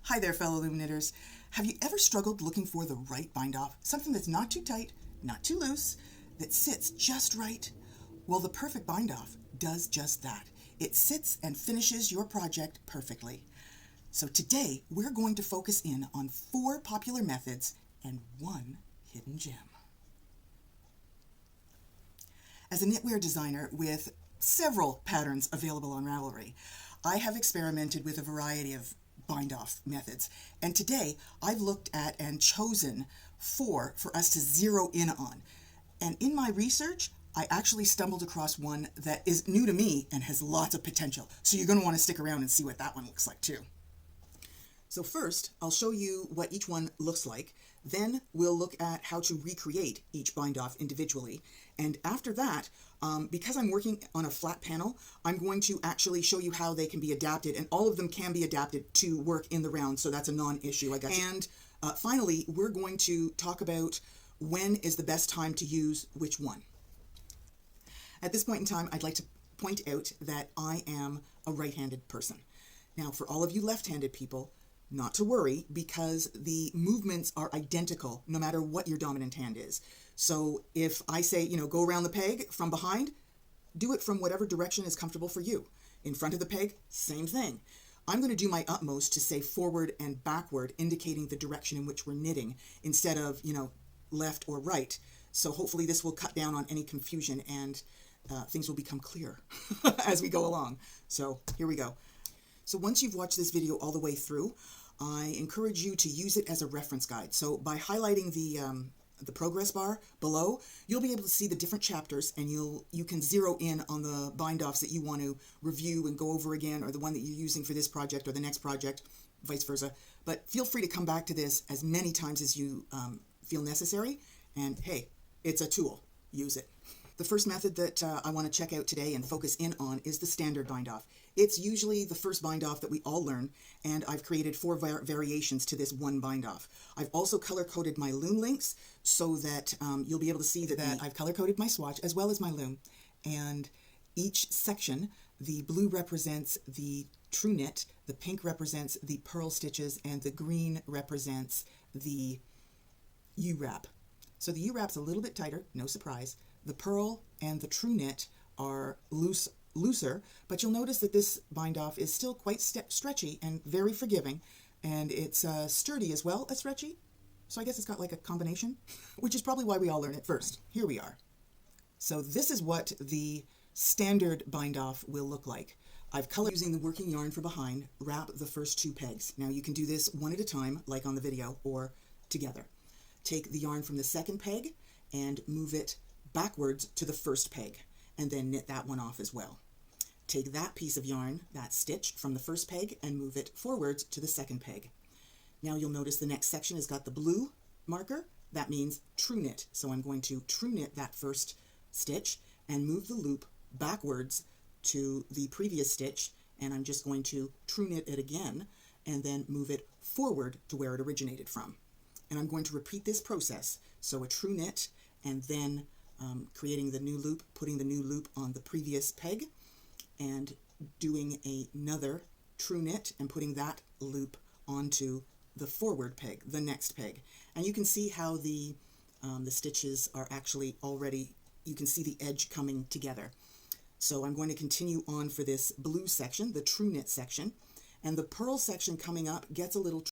Hi there, fellow Loom Knitters. Have you ever struggled looking for the right bind off? Something that's not too tight, not too loose, that sits just right? Well, the perfect bind off does just that. It sits and finishes your project perfectly. So today, we're going to focus in on 4 popular methods and 1 hidden gem. As a knitwear designer with several patterns available on Ravelry, I have experimented with a variety of bind-off methods, and today I've looked at and chosen 4 for us to zero in on. And in my research, I actually stumbled across one that is new to me and has lots of potential, so you're going to want to stick around and see what that one looks like too. So first, I'll show you what each one looks like. Then we'll look at how to recreate each bind-off individually. And after that, because I'm working on a flat panel, I'm going to actually show you how they can be adapted, and all of them can be adapted to work in the round, so that's a non-issue, I guess. And finally, we're going to talk about when is the best time to use which one. At this point in time, I'd like to point out that I am a right-handed person. Now, for all of you left-handed people, not to worry, because the movements are identical no matter what your dominant hand is. So if I say, go around the peg from behind, do it from whatever direction is comfortable for you. In front of the peg, same thing. I'm going to do my utmost to say forward and backward, indicating the direction in which we're knitting instead of, left or right. So hopefully this will cut down on any confusion and things will become clear as we go along. So here we go. So once you've watched this video all the way through, I encourage you to use it as a reference guide. So by highlighting the progress bar below, you'll be able to see the different chapters, and you can zero in on the bind-offs that you want to review and go over again, or the one that you're using for this project or the next project, vice versa. But feel free to come back to this as many times as you feel necessary, and hey, it's a tool. Use it. The first method that I want to check out today and focus in on is the standard bind-off. It's usually the first bind-off that we all learn, and I've created 4 variations to this one bind-off. I've also color-coded my loom links so that you'll be able to see that I've color-coded my swatch as well as my loom. And each section, the blue represents the true knit, the pink represents the purl stitches, and the green represents the U-wrap. So the U-wrap's a little bit tighter, no surprise. The purl and the true knit are looser, but you'll notice that this bind-off is still quite stretchy and very forgiving, and it's sturdy as well as stretchy. So I guess it's got like a combination, which is probably why we all learn it first. Here we are. So this is what the standard bind-off will look like. I've colored using the working yarn for behind, wrap the first 2 pegs. Now you can do this one at a time, like on the video, or together. Take the yarn from the second peg and move it backwards to the first peg, and then knit that one off as well. Take that piece of yarn, that stitch, from the first peg and move it forwards to the second peg. Now you'll notice the next section has got the blue marker. That means true knit. So I'm going to true knit that first stitch and move the loop backwards to the previous stitch, and I'm just going to true knit it again and then move it forward to where it originated from. And I'm going to repeat this process. So a true knit, and then creating the new loop, putting the new loop on the previous peg, and doing another true knit and putting that loop onto the forward peg, the next peg. And you can see how the stitches are actually already, you can see the edge coming together. So I'm going to continue on for this blue section, the true knit section, and the purl section coming up gets a little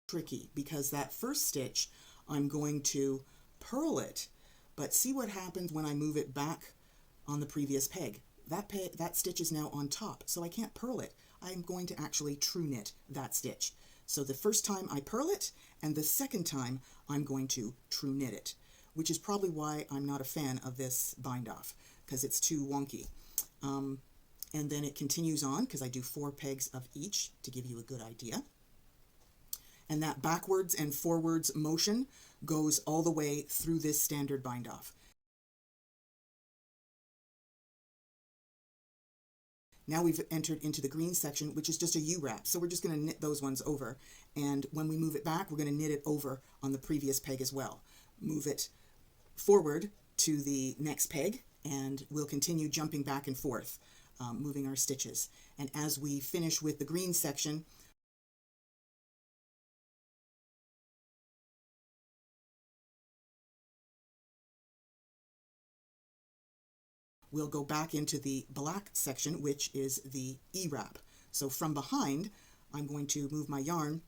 tricky because that first stitch I'm going to purl it, but see what happens when I move it back on the previous peg. That stitch is now on top, so I can't purl it. I'm going to actually true knit that stitch. So the first time I purl it, and the second time I'm going to true knit it, which is probably why I'm not a fan of this bind-off, because it's too wonky. And then it continues on, because I do 4 pegs of each to give you a good idea. And that backwards and forwards motion goes all the way through this standard bind-off. Now we've entered into the green section, which is just a U-wrap. So we're just going to knit those ones over. And when we move it back, we're going to knit it over on the previous peg as well. Move it forward to the next peg, and we'll continue jumping back and forth. moving our stitches. And as we finish with the green section, we'll go back into the black section, which is the E-wrap. So from behind, I'm going to move my yarn,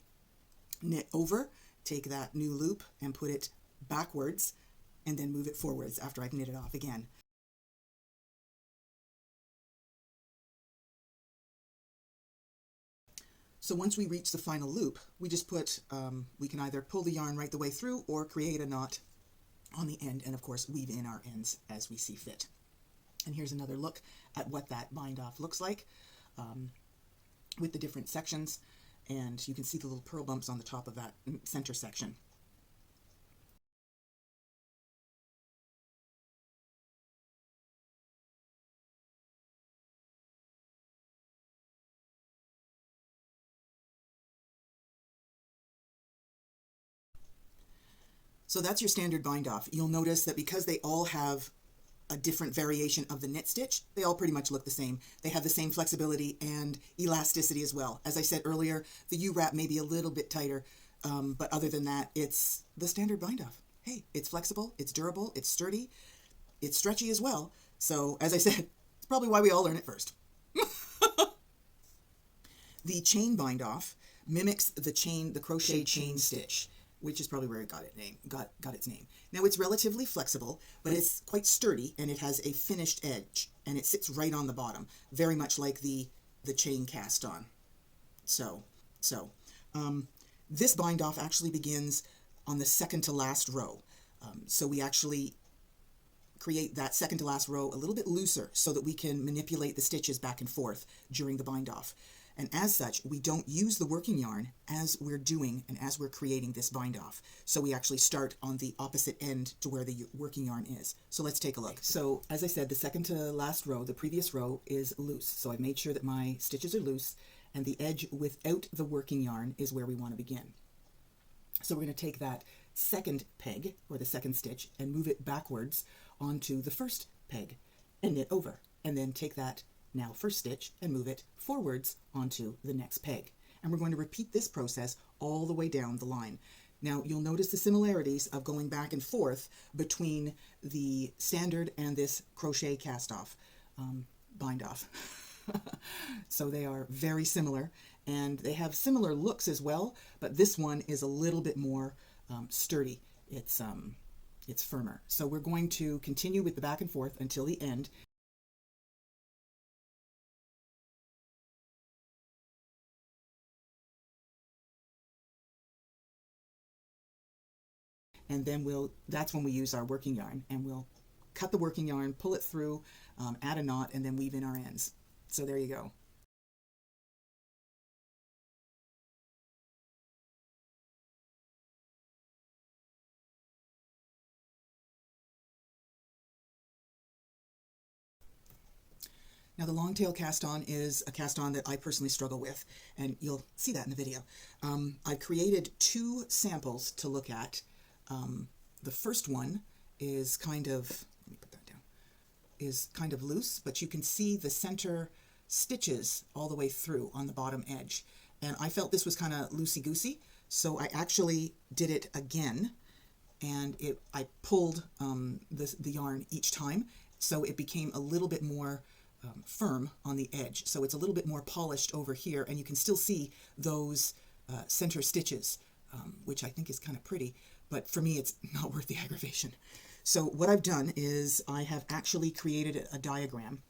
knit over, take that new loop and put it backwards, and then move it forwards after I've knitted off again. So once we reach the final loop, we just put, we can either pull the yarn right the way through or create a knot on the end, and of course weave in our ends as we see fit. And here's another look at what that bind off looks like with the different sections, and you can see the little purl bumps on the top of that center section. So that's your standard bind off. You'll notice that because they all have a different variation of the knit stitch, they all pretty much look the same. They have the same flexibility and elasticity as well. As I said earlier, the U-wrap may be a little bit tighter, but other than that, it's the standard bind off. Hey, it's flexible, it's durable, it's sturdy, it's stretchy as well. So as I said, it's probably why we all learn it first. The chain bind off mimics the crochet chain stitch, which is probably where it got its name. Now it's relatively flexible, but it's quite sturdy, and it has a finished edge, and it sits right on the bottom, very much like the chain cast on. This bind off actually begins on the second to last row. So we actually create that second to last row a little bit looser so that we can manipulate the stitches back and forth during the bind off. And as such, we don't use the working yarn as we're doing and as we're creating this bind off. So we actually start on the opposite end to where the working yarn is. So let's take a look. So as I said, the second to last row, the previous row, is loose. So I've made sure that my stitches are loose, and the edge without the working yarn is where we want to begin. So we're going to take that second peg, or the second stitch, and move it backwards onto the first peg and knit over, and then take that now first stitch and move it forwards onto the next peg. And we're going to repeat this process all the way down the line. Now you'll notice the similarities of going back and forth between the standard and this crochet cast off, bind off. So they are very similar, and they have similar looks as well, but this one is a little bit more sturdy. It's firmer. So we're going to continue with the back and forth until the end. And then that's when we use our working yarn, and we'll cut the working yarn, pull it through, add a knot, and then weave in our ends. So there you go. Now the long tail cast on is a cast on that I personally struggle with, and you'll see that in the video. I've created two samples to look at. The first one is kind of, let me put that down, is kind of loose, but you can see the center stitches all the way through on the bottom edge. And I felt this was kind of loosey-goosey, so I actually did it again, and I pulled the yarn each time, so it became a little bit more firm on the edge. So it's a little bit more polished over here, and you can still see those center stitches, which I think is kind of pretty. But for me, it's not worth the aggravation. So what I've done is I have actually created a diagram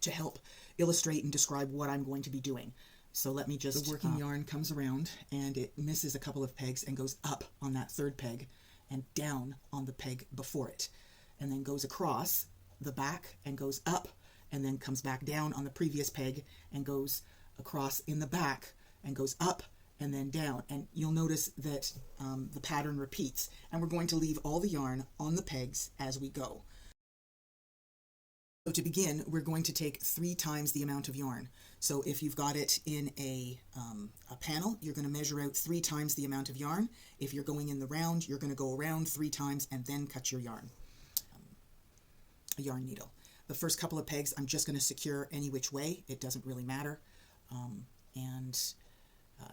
to help illustrate and describe what I'm going to be doing. So let me just, the working yarn comes around and it misses a couple of pegs and goes up on that third peg and down on the peg before it, and then goes across the back and goes up, and then comes back down on the previous peg and goes across in the back and goes up and then down. And you'll notice that the pattern repeats, and we're going to leave all the yarn on the pegs as we go. So to begin, we're going to take 3 times the amount of yarn. So if you've got it in a panel, you're going to measure out 3 times the amount of yarn. If you're going in the round, you're going to go around 3 times and then cut your yarn, a yarn needle. The first couple of pegs I'm just going to secure any which way. It doesn't really matter.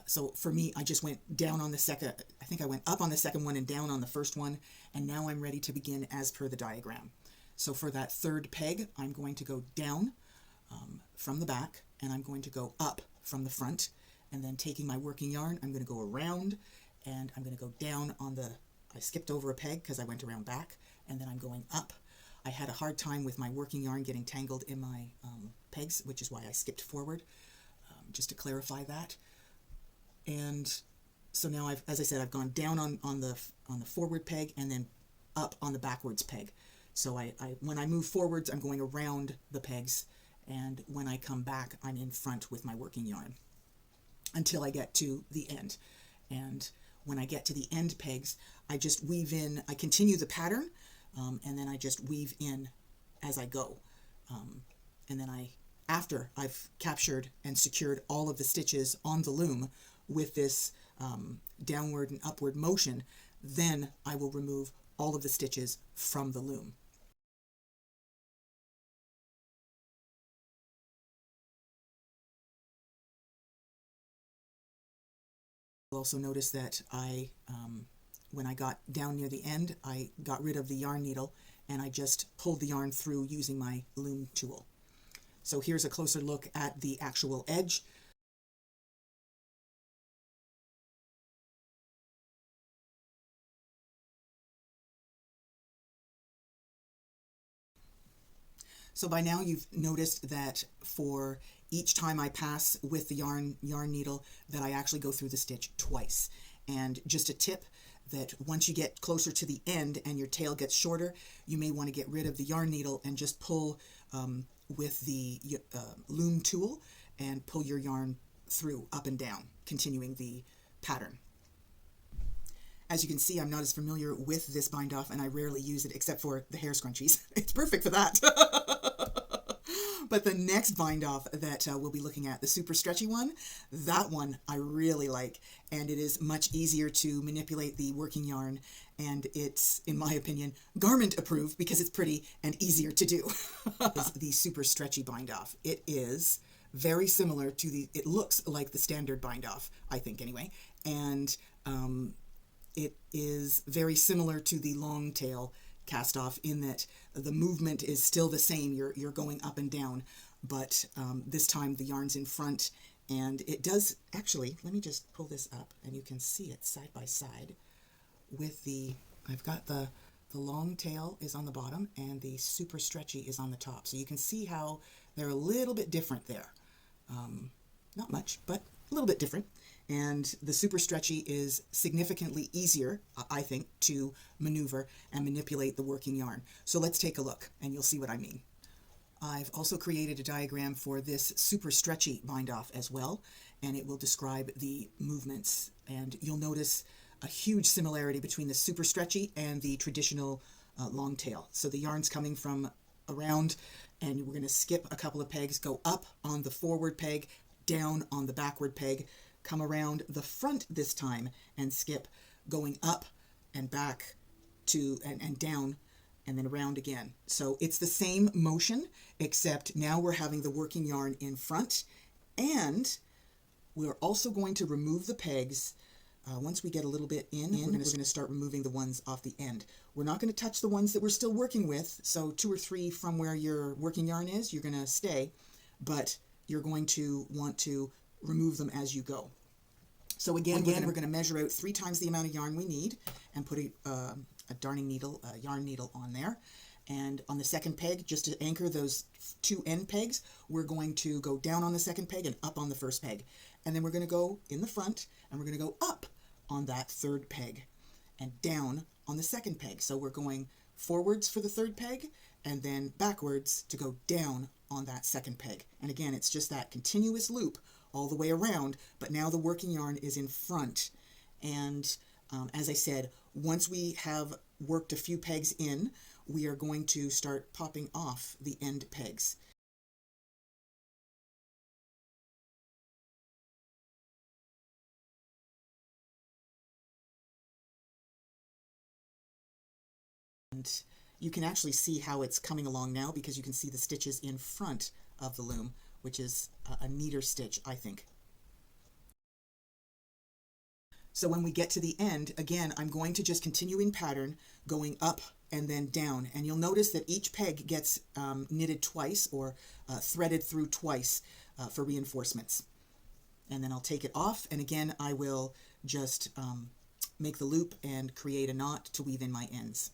So for me, I just went down on the second, I think I went up on the second one and down on the first one, and now I'm ready to begin as per the diagram. So for that third peg, I'm going to go down from the back, and I'm going to go up from the front, and then taking my working yarn, I'm going to go around, and I'm going to go down on the, I skipped over a peg because I went around back, and then I'm going up. I had a hard time with my working yarn getting tangled in my pegs, which is why I skipped forward, just to clarify that. And so now I've, as I said, I've gone down on the forward peg and then up on the backwards peg. So when I move forwards, I'm going around the pegs, and when I come back, I'm in front with my working yarn until I get to the end. And when I get to the end pegs, I just weave in, I continue the pattern, and then I just weave in as I go. And then after I've captured and secured all of the stitches on the loom with this downward and upward motion, then I will remove all of the stitches from the loom. You'll also notice that when I got down near the end, I got rid of the yarn needle and I just pulled the yarn through using my loom tool. So here's a closer look at the actual edge. So by now you've noticed that for each time I pass with the yarn needle that I actually go through the stitch twice. And just a tip that once you get closer to the end and your tail gets shorter, you may want to get rid of the yarn needle and just pull with the loom tool and pull your yarn through up and down, continuing the pattern. As you can see, I'm not as familiar with this bind off, and I rarely use it except for the hair scrunchies. It's perfect for that. But the next bind off that we'll be looking at, the super stretchy one, that one I really like, and it is much easier to manipulate the working yarn, and it's, in my opinion, garment approved because it's pretty and easier to do. Is the super stretchy bind off. It is very similar to it looks like the standard bind off, I think anyway, and it is very similar to the long tail cast off in that the movement is still the same. You're going up and down, but this time the yarn's in front, and it does actually, let me just pull this up and you can see it side by side with I've got the long tail is on the bottom and the super stretchy is on the top. So you can see how they're a little bit different there. Not much, but a little bit different. And the super stretchy is significantly easier, I think, to maneuver and manipulate the working yarn. So let's take a look and you'll see what I mean. I've also created a diagram for this super stretchy bind off as well, and it will describe the movements. And you'll notice a huge similarity between the super stretchy and the traditional long tail. So the yarn's coming from around, and we're going to skip a couple of pegs, go up on the forward peg, down on the backward peg, come around the front this time and skip, going up and back to and down and then around again. So it's the same motion, except now we're having the working yarn in front, and we're also going to remove the pegs. Once we get a little bit in, we're going to start removing the ones off the end. We're not going to touch the ones that we're still working with, so 2 or 3 from where your working yarn is, you're going to stay, but you're going to want to remove them as you go. So again, we're going to measure out 3 times the amount of yarn we need and put a darning needle, a yarn needle on there. And on the second peg, just to anchor those 2 end pegs, we're going to go down on the second peg and up on the first peg. And then we're going to go in the front and we're going to go up on that third peg and down on the second peg. So we're going forwards for the third peg and then backwards to go down on that second peg. And again, it's just that continuous loop all the way around, but now the working yarn is in front. And as I said, once we have worked a few pegs in, we are going to start popping off the end pegs. And you can actually see how it's coming along now because you can see the stitches in front of the loom, which is a neater stitch, I think. So when we get to the end, again, I'm going to just continue in pattern, going up and then down. And you'll notice that each peg gets knitted twice or threaded through twice for reinforcements. And then I'll take it off, and again, I will just make the loop and create a knot to weave in my ends.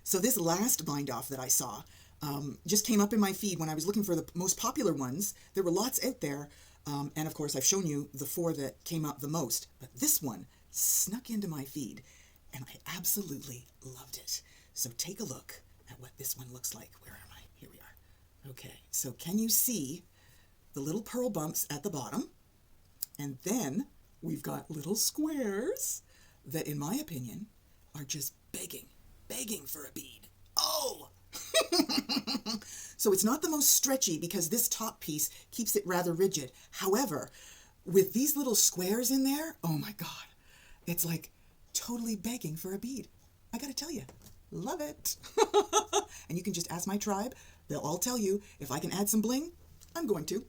So this last bind off that I saw just came up in my feed when I was looking for the most popular ones. There were lots out there, and of course I've shown you the 4 that came up the most, but this one snuck into my feed and I absolutely loved it. So take a look at what this one looks like. Where am I? Here we are. Okay, so can you see the little purl bumps at the bottom? And then we've got little squares that, in my opinion, are just begging for a bead. Oh! So it's not the most stretchy because this top piece keeps it rather rigid. However, with these little squares in there, oh my God, it's like totally begging for a bead. I gotta tell you, love it. And you can just ask my tribe. They'll all tell you if I can add some bling, I'm going to.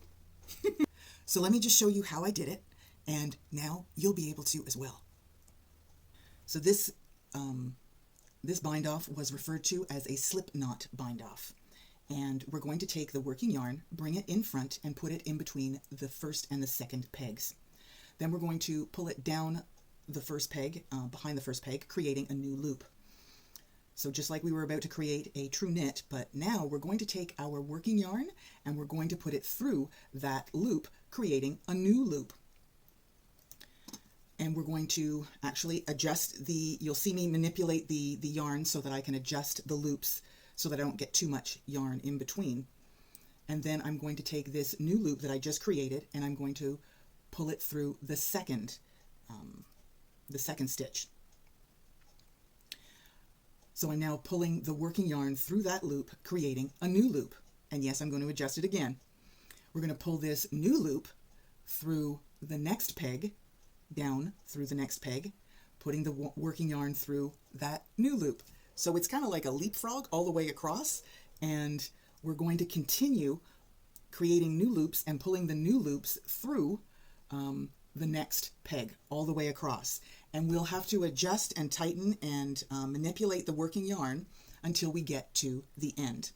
So let me just show you how I did it, and now you'll be able to as well. So this bind off was referred to as a Slipknot bind off. And we're going to take the working yarn, bring it in front, and put it in between the first and the second pegs. Then we're going to pull it down the first peg, behind the first peg, creating a new loop. So just like we were about to create a true knit, but now we're going to take our working yarn and we're going to put it through that loop, creating a new loop. And we're going to actually adjust you'll see me manipulate the yarn so that I can adjust the loops so that I don't get too much yarn in between. And then I'm going to take this new loop that I just created and I'm going to pull it through the second stitch. So I'm now pulling the working yarn through that loop, creating a new loop. And yes, I'm going to adjust it again. We're going to pull this new loop through the next peg, down through the next peg, putting the working yarn through that new loop. So it's kind of like a leapfrog all the way across, and we're going to continue creating new loops and pulling the new loops through the next peg all the way across. And we'll have to adjust and tighten and manipulate the working yarn until we get to the end.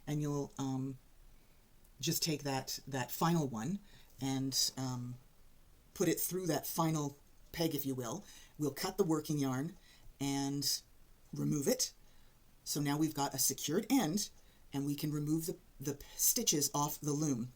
And you'll just take that final one and put it through that final peg, if you will. We'll cut the working yarn and remove it. So now we've got a secured end and we can remove the stitches off the loom.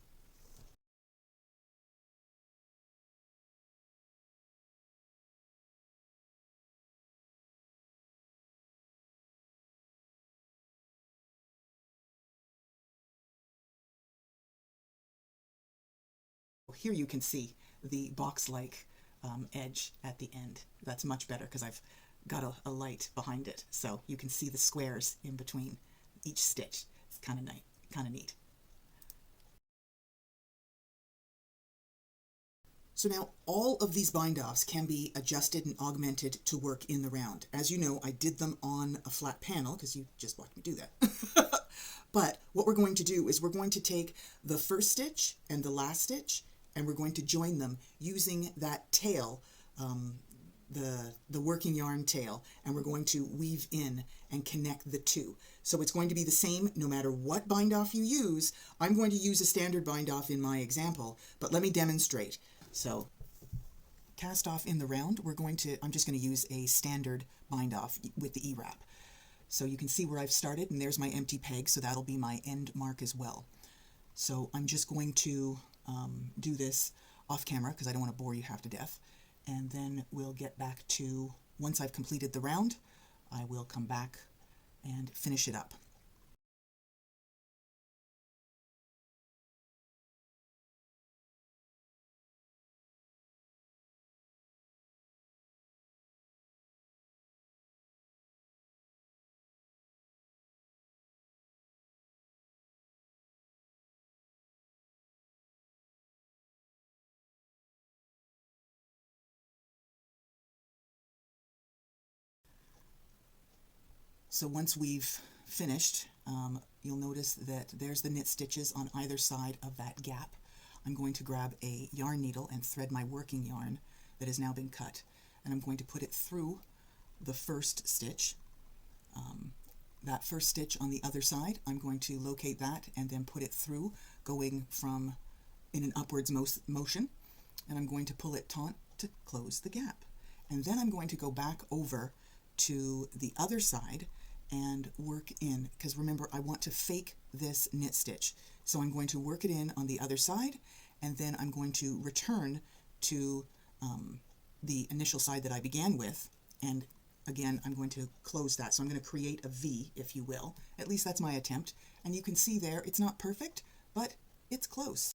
Here you can see the box-like edge at the end. That's much better because I've got a light behind it, so you can see the squares in between each stitch. It's kind of neat. So now all of these bind-offs can be adjusted and augmented to work in the round. As you know, I did them on a flat panel because you just watched me do that. But what we're going to do is we're going to take the first stitch and the last stitch and we're going to join them using that tail, the working yarn tail, and we're going to weave in and connect the two. So it's going to be the same no matter what bind off you use. I'm going to use a standard bind off in my example, but let me demonstrate. So cast off in the round, I'm just going to use a standard bind off with the E-wrap. So you can see where I've started, and there's my empty peg, so that'll be my end mark as well. So I'm just going to do this off camera because I don't want to bore you half to death. And then we'll get back to, once I've completed the round, I will come back and finish it up. So once we've finished, you'll notice that there's the knit stitches on either side of that gap. I'm going to grab a yarn needle and thread my working yarn that has now been cut, and I'm going to put it through the first stitch. That first stitch on the other side, I'm going to locate that and then put it through, going from in an upwards motion, and I'm going to pull it taut to close the gap. And then I'm going to go back over to the other side and work in, because remember, I want to fake this knit stitch. So I'm going to work it in on the other side, and then I'm going to return to the initial side that I began with, and again, I'm going to close that. So I'm going to create a V, if you will. At least that's my attempt. And you can see there, it's not perfect, but it's close.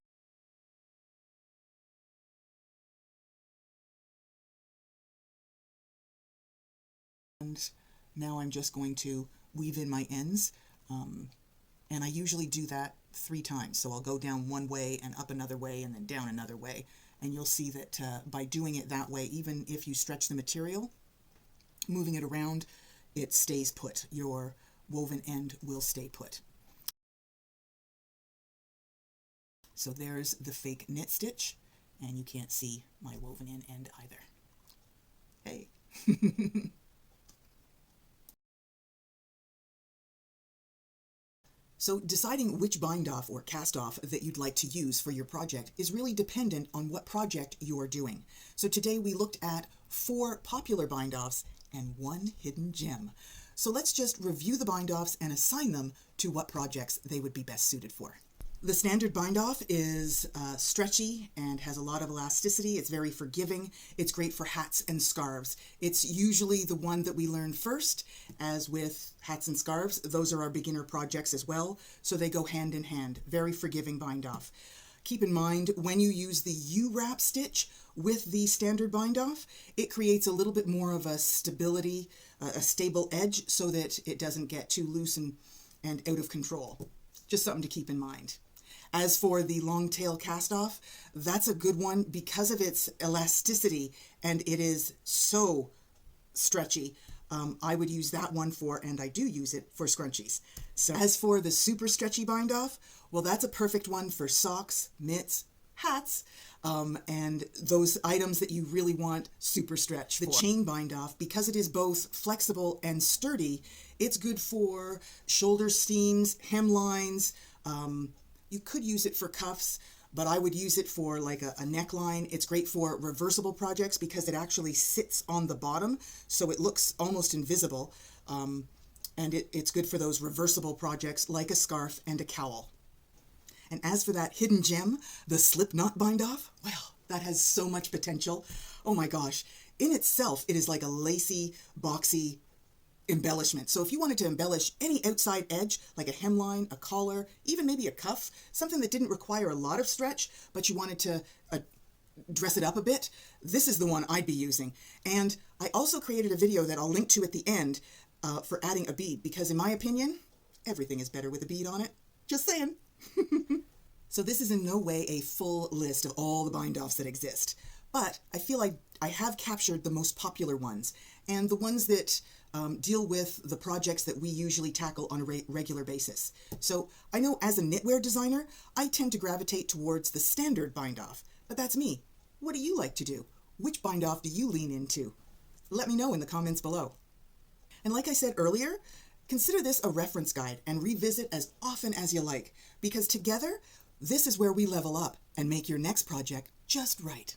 And now I'm just going to weave in my ends. And I usually do that 3 times. So I'll go down one way and up another way and then down another way. And you'll see that by doing it that way, even if you stretch the material, moving it around, it stays put. Your woven end will stay put. So there's the fake knit stitch, and you can't see my woven in end either. Hey. So deciding which bind off or cast off that you'd like to use for your project is really dependent on what project you are doing. So today we looked at 4 popular bind offs and 1 hidden gem. So let's just review the bind offs and assign them to what projects they would be best suited for. The standard bind off is stretchy and has a lot of elasticity. It's very forgiving. It's great for hats and scarves. It's usually the one that we learn first. As with hats and scarves, those are our beginner projects as well, so they go hand in hand. Very forgiving bind off. Keep in mind, when you use the U-wrap stitch with the standard bind off, it creates a little bit more of a stability, a stable edge, so that it doesn't get too loose and out of control. Just something to keep in mind. As for the long tail cast off, that's a good one because of its elasticity, and it is so stretchy. I would use that one for, and I do use it for, scrunchies. So as for the super stretchy bind off, well, that's a perfect one for socks, mitts, hats, and those items that you really want super stretch for. The chain bind off, because it is both flexible and sturdy, it's good for shoulder seams, hemlines. You could use it for cuffs, but I would use it for like a neckline. It's great for reversible projects because it actually sits on the bottom, so it looks almost invisible. And it's good for those reversible projects like a scarf and a cowl. And as for that hidden gem, the Slipknot bind off, well, that has so much potential. Oh my gosh. In itself, it is like a lacy, boxy embellishment. So if you wanted to embellish any outside edge, like a hemline, a collar, even maybe a cuff, something that didn't require a lot of stretch, but you wanted to dress it up a bit, this is the one I'd be using. And I also created a video that I'll link to at the end for adding a bead, because in my opinion, everything is better with a bead on it. Just saying. So this is in no way a full list of all the bind offs that exist, but I feel like I have captured the most popular ones and the ones that deal with the projects that we usually tackle on a regular basis. So I know as a knitwear designer, I tend to gravitate towards the standard bind off, but that's me. What do you like to do? Which bind off do you lean into? Let me know in the comments below. And like I said earlier, consider this a reference guide and revisit as often as you like, because together, this is where we level up and make your next project just right.